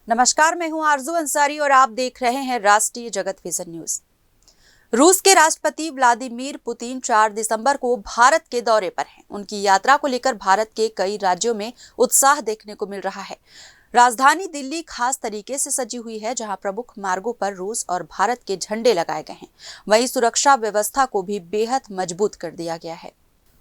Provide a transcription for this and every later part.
नमस्कार, मैं हूं आरजू अंसारी और आप देख रहे हैं राष्ट्रीय जगत विजन न्यूज। रूस के राष्ट्रपति व्लादिमीर पुतिन 4 दिसंबर को भारत के दौरे पर हैं। उनकी यात्रा को लेकर भारत के कई राज्यों में उत्साह देखने को मिल रहा है। राजधानी दिल्ली खास तरीके से सजी हुई है, जहां प्रमुख मार्गों पर रूस और भारत के झंडे लगाए गए हैं। वहीं सुरक्षा व्यवस्था को भी बेहद मजबूत कर दिया गया है।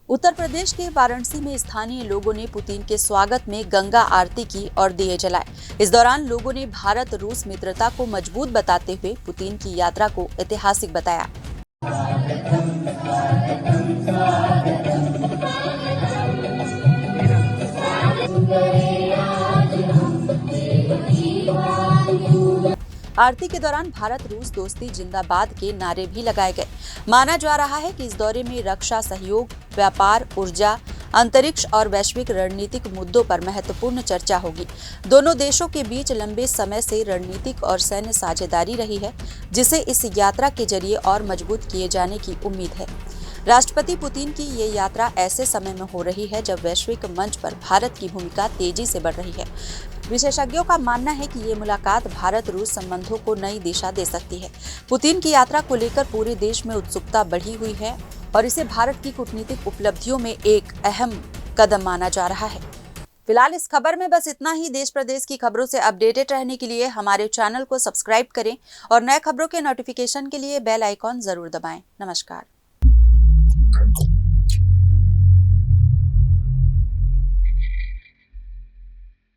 उत्तर प्रदेश के वाराणसी में स्थानीय लोगों ने पुतिन के स्वागत में गंगा आरती की और दिए जलाए। इस दौरान लोगों ने भारत रूस मित्रता को मजबूत बताते हुए पुतिन की यात्रा को ऐतिहासिक बताया। आरती के दौरान भारत रूस दोस्ती जिंदाबाद के नारे भी लगाए गए। माना जा रहा है कि इस दौरे में रक्षा सहयोग, व्यापार, ऊर्जा, अंतरिक्ष और वैश्विक रणनीतिक मुद्दों पर महत्वपूर्ण चर्चा होगी। दोनों देशों के बीच लंबे समय से रणनीतिक और सैन्य साझेदारी रही है, जिसे इस यात्रा के जरिए और मजबूत किए जाने की उम्मीद है। राष्ट्रपति पुतिन की ये यात्रा ऐसे समय में हो रही है जब वैश्विक मंच पर भारत की भूमिका तेजी से बढ़ रही है। विशेषज्ञों का मानना है कि ये मुलाकात भारत रूस संबंधों को नई दिशा दे सकती है। पुतिन की यात्रा को लेकर पूरे देश में उत्सुकता बढ़ी हुई है और इसे भारत की कूटनीतिक उपलब्धियों में एक अहम कदम माना जा रहा है। फिलहाल इस खबर में बस इतना ही। देश प्रदेश की खबरों से अपडेटेड रहने के लिए हमारे चैनल को सब्सक्राइब करें और नए खबरों के नोटिफिकेशन के लिए बेल आइकॉन जरूर दबाएं। नमस्कार।